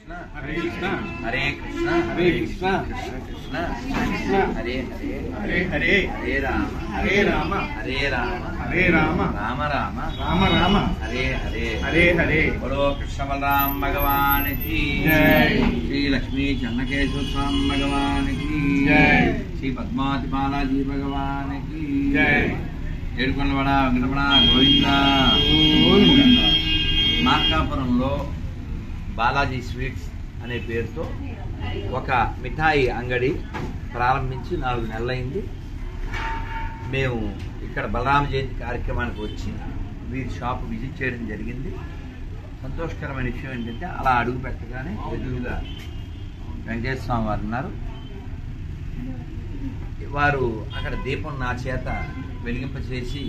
Hare Krishna, Hare Krishna, Hare Krishna, Krishna Krishna, Krishna, Hare Hare, Hare Hare, Hare Rama, Hare Rama, Hare Rama, Hare Rama, Rama Rama, Rama Rama, Hare Hare, Hare Hare. बोलो कृष्ण बलराम भगवान की जय। श्री लक्ष्मी चन्नकेश्वर स्वामी भगवान की जय। श्री पद्मावती बालाजी भगवान की जय। ఏడుకొండవాడ వెంకటరమణ గోవింద మార్కాపురంలో బాలాజీ స్వీట్స్ అనే పేరుతో ఒక మిఠాయి అంగడి ప్రారంభించి 4 నెలలైంది. మేము ఇక్కడ బలరామ జయంతి కార్యక్రమానికి వచ్చి వీరి షాప్ విజిట్ చేయడం జరిగింది. సంతోషకరమైన విషయం ఏంటంటే అలా అడుగు పెట్టగానే ఎదురుగా వెంకటేశ్వర స్వామి వారు ఉన్నారు. వారు అక్కడ దీపం నా చేత వెలిగింపచేసి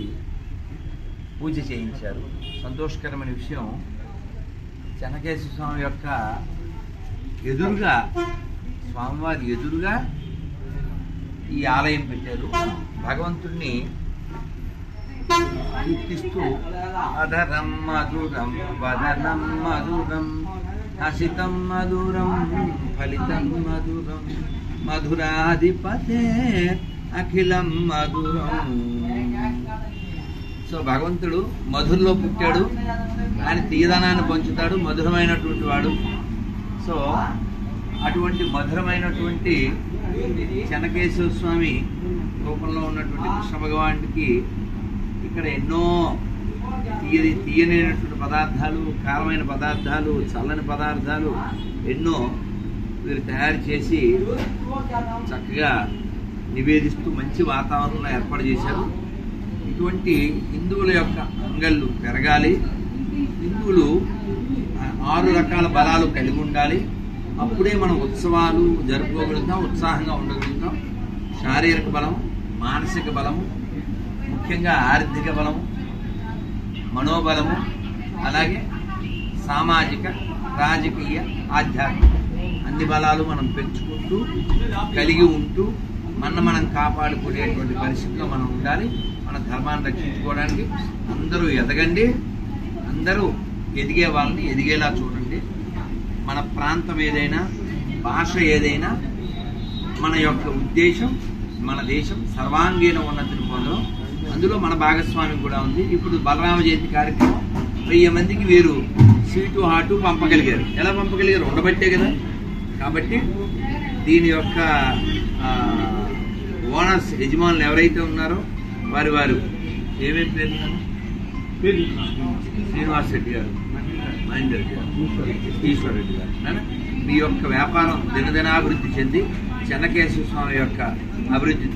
పూజ చేయించారు. సంతోషకరమైన విషయం, చెన్నకేశ్వర స్వామి యొక్క ఎదురుగా స్వామివారి ఎదురుగా ఈ ఆలయం పెట్టారు. భగవంతుడిని కీర్తిస్తూ అధరం మధురం వదనం మధురం హసితం మధురం ఫలితం మధురం మధురాధిపతే అఖిలం మధురం. సో భగవంతుడు మధురలో పుట్టాడు, ఆయన తీయదనాన్ని పంచుతాడు, మధురమైనటువంటి వాడు. సో అటువంటి మధురమైనటువంటి చెన్నకేశ్వర స్వామి రూపంలో ఉన్నటువంటి కృష్ణ భగవానుడికి ఇక్కడ ఎన్నో తీయనైనటువంటి పదార్థాలు, కారమైన పదార్థాలు, చల్లని పదార్థాలు ఎన్నో వీరు తయారు చేసి చక్కగా నివేదిస్తూ మంచి వాతావరణంలో ఏర్పాటు చేశారు. ఇటువంటి హిందువుల యొక్క అంగళ్ళు పెరగాలి, హిందువులు 6 రకాల బలాలు కలిగి ఉండాలి. అప్పుడే మనం ఉత్సవాలు జరుపుకోగలుగుతాం, ఉత్సాహంగా ఉండగలుగుతాం. శారీరక బలం, మానసిక బలము, ముఖ్యంగా ఆర్థిక బలము, మనోబలము, అలాగే సామాజిక, రాజకీయ, ఆధ్యాత్మిక అన్ని బలాలు మనం పెంచుకుంటూ కలిగి ఉంటూ మనం కాపాడుకునేటువంటి పరిస్థితిలో మనం ఉండాలి. మన ధర్మాన్ని రక్షించుకోవడానికి అందరూ ఎదగండి, అందరూ ఎదిగే వాళ్ళని ఎదిగేలా చూడండి. మన ప్రాంతం ఏదైనా, భాష ఏదైనా, మన యొక్క ఉద్దేశం మన దేశం సర్వాంగీణ ఉన్నతిని పొందడం, అందులో మన భాగస్వామ్యం కూడా ఉంది. ఇప్పుడు బలరామ జయంతి కార్యక్రమం 1000 మందికి వీరు స్వీటు హాటు పంపగలిగారు. ఎలా పంపగలిగారు? ఉండబట్టే కదా. కాబట్టి దీని యొక్క ఓనర్స్, యజమానులు ఎవరైతే ఉన్నారో వారు ఏమేమి పేరు? శ్రీనివాస్ రెడ్డి గారు, మహేందర్ రెడ్డి గారు, ఈశ్వర్ రెడ్డి గారు. మీ యొక్క వ్యాపారం దినదినాభివృద్ధి చెంది చెన్నకేశ్వర స్వామి యొక్క అభివృద్ధి,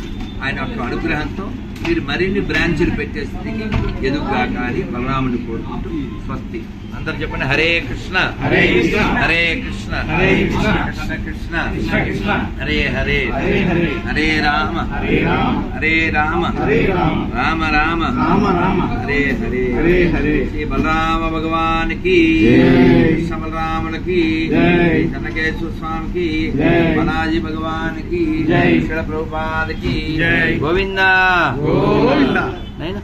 ఆయన యొక్క అనుగ్రహంతో మీరు మరిన్ని బ్రాంచ్లు పెట్టే స్థితికి ఎదుగుగాక అని బలరాముని కోరుకుంటూ స్వస్తి. అందరు చెప్పండి. హరే కృష్ణ, హరే కృష్ణ, హరే కృష్ణ, హరే కృష్ణ, కృష్ణ కృష్ణ, కృష్ణ కృష్ణ, హరే హరే, హరే హరే, హరే రామ, హరే రామ, హరే రామ, హరే రామ, రామ రామ, రామ రామ, హరే హరే, హరే హరే. శ్రీ బలరామ భగవానికి, జై. కృష్ణ బలరాములకి, జై. చెన్నకేశ్వర స్వామికి, జై. బాలాజీ భగవానికి, జై. శ్రీల ప్రభుపాదకి, జై. గోవిందా గోవిందా. నైనా